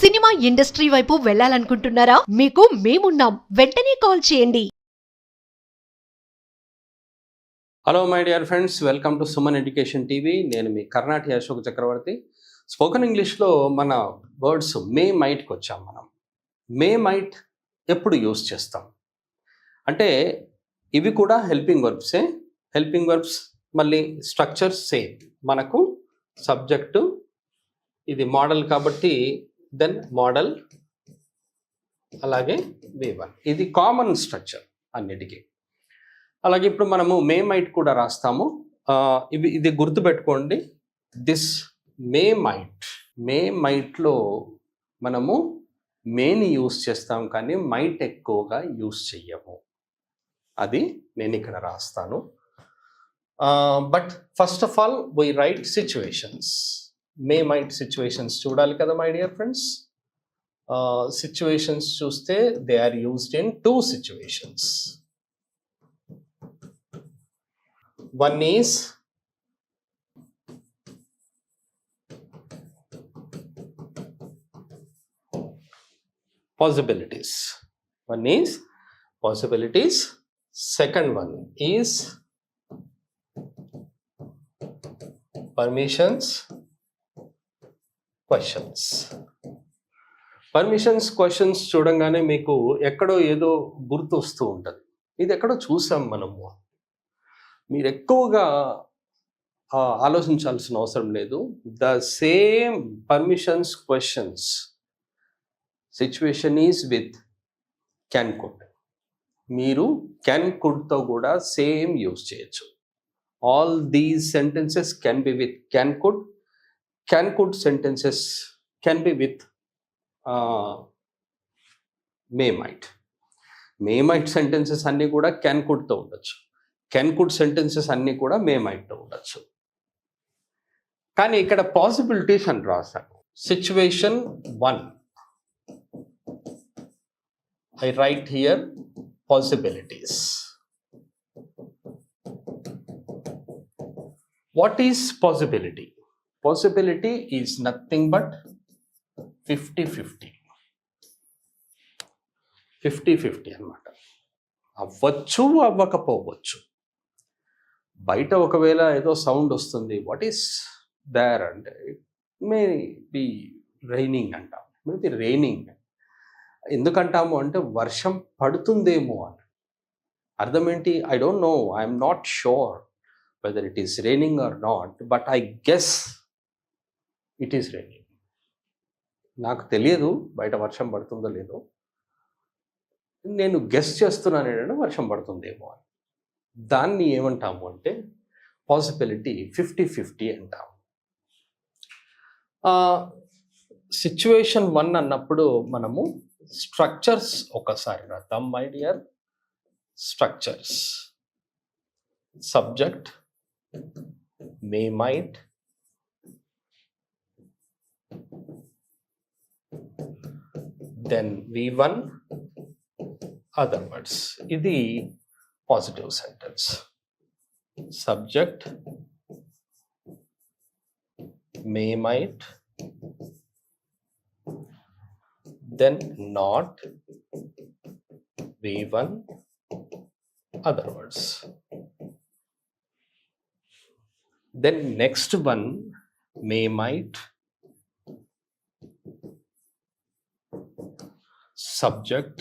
Cinema industry వైపు వెళ్ళాలనుకుంటున్నారా? మీకు మేమున్నాం. వెంటనే కాల్ చేయండి. Hello my dear friends, welcome to Suman education TV. నేను మీ కర్ణాటి అశోక్ చక్రవర్తి. స్పోకెన్ ఇంగ్లీష్లో మన వర్డ్స్ మే మైట్కి వచ్చాం. మనం మే మైట్ ఎప్పుడు యూస్ చేస్తాం అంటే ఇవి కూడా హెల్పింగ్ వర్బ్సే. హెల్పింగ్ వర్బ్స్ మళ్ళీ స్ట్రక్చర్ సేమ్. మనకు సబ్జెక్టు ఇది మోడల్ కాబట్టి దెన్ మోడల్, అలాగే V1 ఇది కామన్ స్ట్రక్చర్ అన్నిటికీ. అలాగే ఇప్పుడు మనము మే మైట్ కూడా రాస్తాము. ఇది గుర్తుపెట్టుకోండి. దిస్ మే మైట్లో మనము మేని యూస్ చేస్తాం కానీ మైట్ ఎక్కువగా యూస్ చెయ్యము. అది నేను ఇక్కడ రాస్తాను. But first of all we write situations. May might situations చూడాలి కదా మై డియర్ ఫ్రెండ్స్. సిచ్యువేషన్స్ చూస్తే they are used in 2 situations. One is possibilities. Second one is permissions, questions. Permissions questions చూడంగానే మీకు ఎక్కడో ఏదో గుర్తు వస్తూ ఉంటుంది. ఇది ఎక్కడో చూసాం మనము. మీరు ఎక్కువగా ఆలోచించాల్సిన అవసరం లేదు. The same permissions questions situation is with can could. మీరు క్యాన్ కుడ్తో కూడా సేమ్ యూజ్ చేయొచ్చు. All these sentences can be with can could. Can could sentences can be with may might sentences అన్నీ కూడా క్యాన్ కుడ్తో ఉండొచ్చు. కెన్ కుడ్ సెంటెన్సెస్ అన్నీ కూడా మే మైట్తో ఉండొచ్చు. కానీ ఇక్కడ పాసిబిలిటీస్ అని రాశాను. Situation 1 I write here possibilities. What is possibility? Possibility is nothing but 50-50 అన్నమాట. అవ్వచ్చు, అవ్వకపోవచ్చు. బయట ఒకవేళ ఏదో సౌండ్ వస్తుంది, వాట్ ఈస్ దేర్ అంటే ఇట్ మే బి రైనింగ్ అంటాం. మేబీ రైనింగ్ ఎందుకంటాము అంటే వర్షం పడుతుందేమో అని. అర్థం ఏంటి? I don't know, I'm not sure whether it is raining or not, but I guess it is raining. నాకు తెలియదు బయట వర్షం పడుతుందో లేదో, నేను గెస్ చేస్తున్నాను ఏంటంటే వర్షం పడుతుందేమో అని. దాన్ని ఏమంటాము అంటే పాసిబిలిటీ 50-50 అంటాము. సిచ్యువేషన్ 1 అన్నప్పుడు మనము స్ట్రక్చర్స్ ఒకసారి రాద్దాం my dear. Structures subject may might, then V1 other words. ఇది positive sentence. Subject may might, then not V1 other words. Then next one may might, subject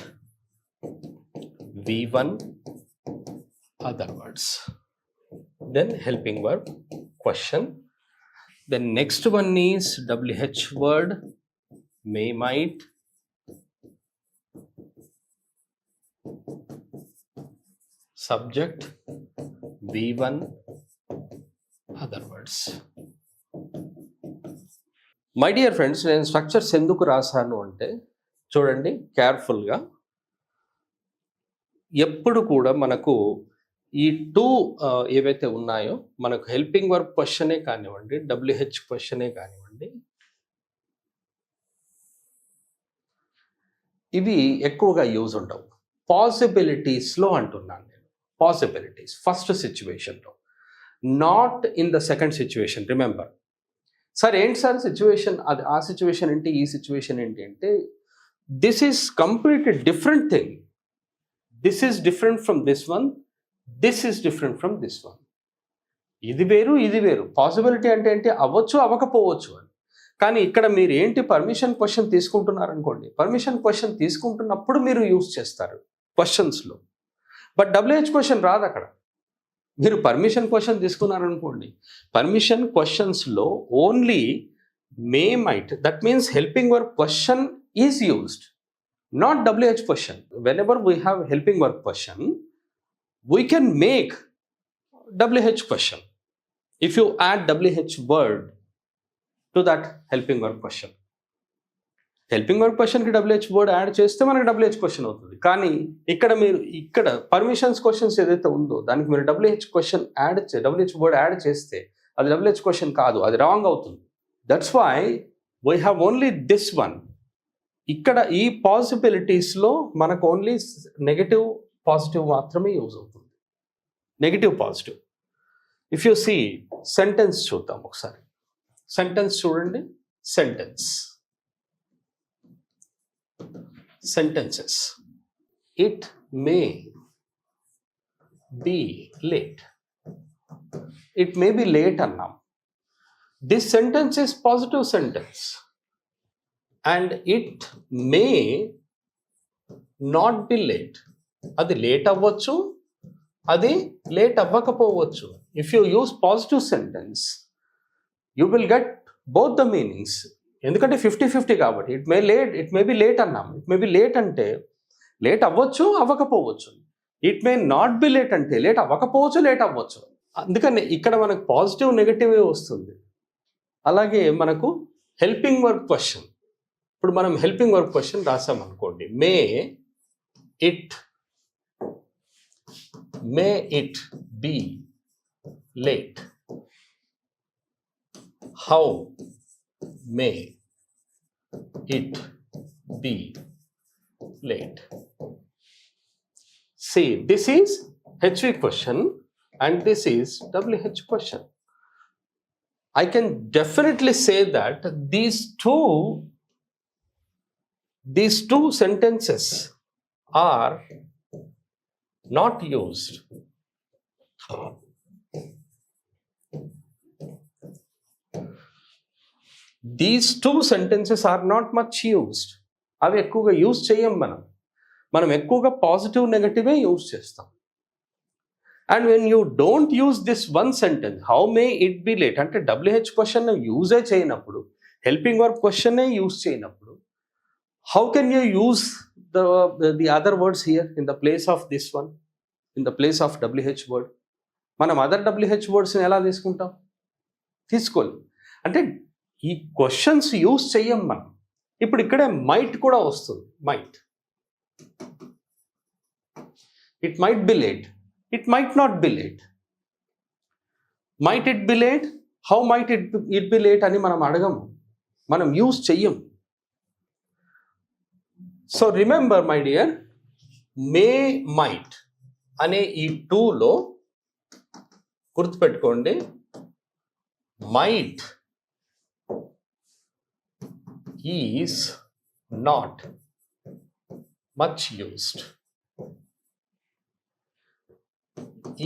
V1 other words, then helping verb question. Then next one is WH word may might, subject V1 other words. My dear friends, నేను structures ఎందుకు రాశాను అంటే చూడండి కేర్ఫుల్గా. ఎప్పుడు కూడా మనకు ఈ 2 ఏవైతే ఉన్నాయో, మనకు హెల్పింగ్ వర్బ్ క్వశ్చనే కానివ్వండి, WH క్వశ్చనే కానివ్వండి, ఇవి ఎక్కువగా యూజ్ ఉండవు. పాసిబిలిటీస్లో అంటున్నాను నేను. పాసిబిలిటీస్ ఫస్ట్ సిచ్యువేషన్లో, not in the second situation. Remember, sir ఏంటి సార్ సిచ్యువేషన్, అది ఆ సిచ్యువేషన్ ఏంటి, ఈ సిచ్యువేషన్ ఏంటి అంటే, this is complete different thing. This is different from this one, this is different from this one. ఇది వేరు, ఇది వేరు. పాసిబిలిటీ అంటే ఏంటి, అవ్వచ్చు అవ్వకపోవచ్చు అని. కానీ ఇక్కడ మీరు ఏంటి పర్మిషన్ క్వశ్చన్ తీసుకుంటున్నారనుకోండి, పర్మిషన్ క్వశ్చన్ తీసుకుంటున్నప్పుడు మీరు యూజ్ చేస్తారు క్వశ్చన్స్లో. బట్ WH క్వశ్చన్ రాదు అక్కడ. మీరు పర్మిషన్ క్వశ్చన్ తీసుకున్నారనుకోండి, పర్మిషన్ క్వశ్చన్స్లో only may might, that means helping work question is used, not WH question. Whenever we have helping work question, we can make WH question if you add WH word to that helping verb question. Helping work క్వశ్చన్కి WH word add చేస్తే మనకి WH question అవుతుంది. కానీ ఇక్కడ మీరు ఇక్కడ permissions questions ఏదైతే ఉందో దానికి మీరు WH question WH word add చేస్తే అది WH క్వశ్చన్ కాదు, అది రాంగ్ అవుతుంది. That's why we have only this one. ఇక్కడ ఈ పాసిబిలిటీస్లో మనకు ఓన్లీ నెగటివ్ పాజిటివ్ మాత్రమే యూజ్ అవుతుంది, negative positive. If you see sentence చూద్దాం ఒకసారి. సెంటెన్స్ చూడండి. Sentences. It may be late. It may be late అన్నాం. This sentence is positive sentence and it may not be late. అది late అవ్వచ్చు, అది late అవ్వకపోవచ్చు. If you use positive sentence you will get both the meanings. ఎందుకంటే 50-50 కాబట్టి. It may be late అన్నాం. It may be late అంటే late అవ్వచ్చు, అవ్వకపోవచ్చు. It may not be late అంటే లేట్ అవ్వకపోవచ్చు, లేట్ అవ్వచ్చు. అందుకని ఇక్కడ మనకు పాజిటివ్ నెగటివే వస్తుంది. అలాగే మనకు హెల్పింగ్ వర్క్ క్వశ్చన్. ఇప్పుడు మనం హెల్పింగ్ వర్క్ క్వశ్చన్ రాసామనుకోండి, may it be late. How may it be late? See, this is HV question and this is WH question. I can definitely say that these two sentences are not used. These two sentences are not much used. అవి ఎక్కువగా use చేయం. మనం ఎక్కువగా positive నెగటివే use చేస్తాం. And when you don't use this one sentence, how May it B late అంటే WH question యూజే చేయనప్పుడు, helping work క్వశ్చనే use చేయనప్పుడు, how can you use the other words here in the place of this one, in the place of WH word? మనం other WH వర్డ్స్ని ఎలా తీసుకుంటాం? తీసుకోలేం. అంటే ఈ questions use చెయ్యం మనం. ఇప్పుడు ఇక్కడే మైట్ కూడా వస్తుంది. Might, it might be late, it might not be late. Might it be late, how might it be late అని మనం అడగము, మనం యూజ్ చెయ్యం. So remember my dear, may might అనే ఈ టూలో గుర్తుపెట్టుకోండి, might is not much used.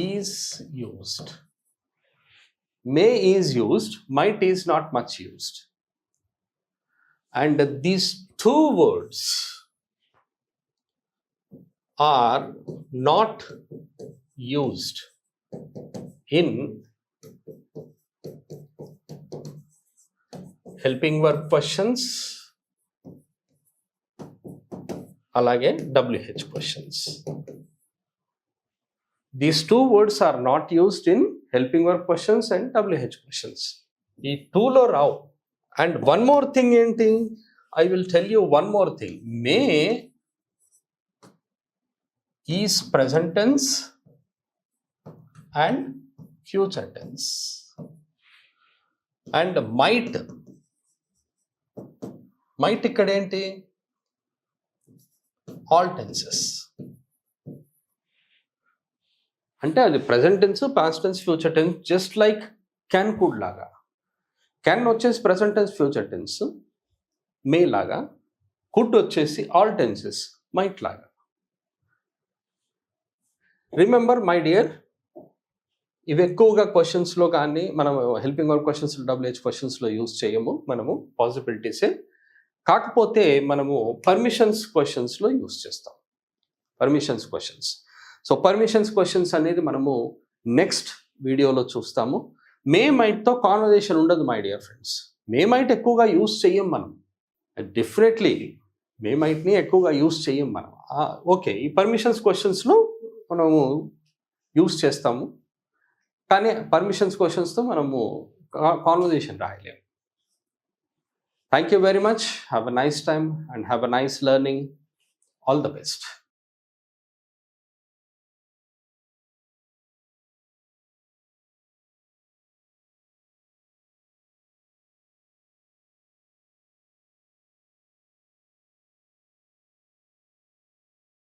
Is used. May is used, might is not much used. And these two words are not used in helping work questions అలాగే WH questions. These two words are not used in helping work questions and WH questions. ఈ టూలో రావు. And one more thing ఏంటి, I will tell you one more thing. May is present tense and future tense. And might ఇక్కడ ఏంటి, all tenses. అంటే అది present tense, past tense, future tense, just like can could లాగా. Can వచ్చేసి present tense future tense మే లాగా, could వచ్చేసి all tenses might లాగా. Remember my dear, ఇవి ఎక్కువగా క్వశ్చన్స్లో కానీ మనం హెల్పింగ్ వర్క్ క్వశ్చన్స్ WH క్వశ్చన్స్లో యూజ్ చేయము మనము పాసిబిలిటీసే. కాకపోతే మనము పర్మిషన్స్ క్వశ్చన్స్లో యూజ్ చేస్తాం. Permissions questions. So permissions questions అనేది మనము నెక్స్ట్ వీడియోలో చూస్తాము. మే మైట్తో కాన్వర్జేషన్ ఉండదు my dear friends. May might ఎక్కువగా యూజ్ చెయ్యం మనం. డెఫినెట్లీ మే మైట్ని ఎక్కువగా యూజ్ చెయ్యం మనం. ఓకే, ఈ పర్మిషన్స్ క్వశ్చన్స్లో మనము యూజ్ చేస్తాము, కానీ పర్మిషన్స్ క్వశ్చన్స్తో మనము conversation రాయలేము. Thank you very much. Have a nice time and have a nice learning. All the best.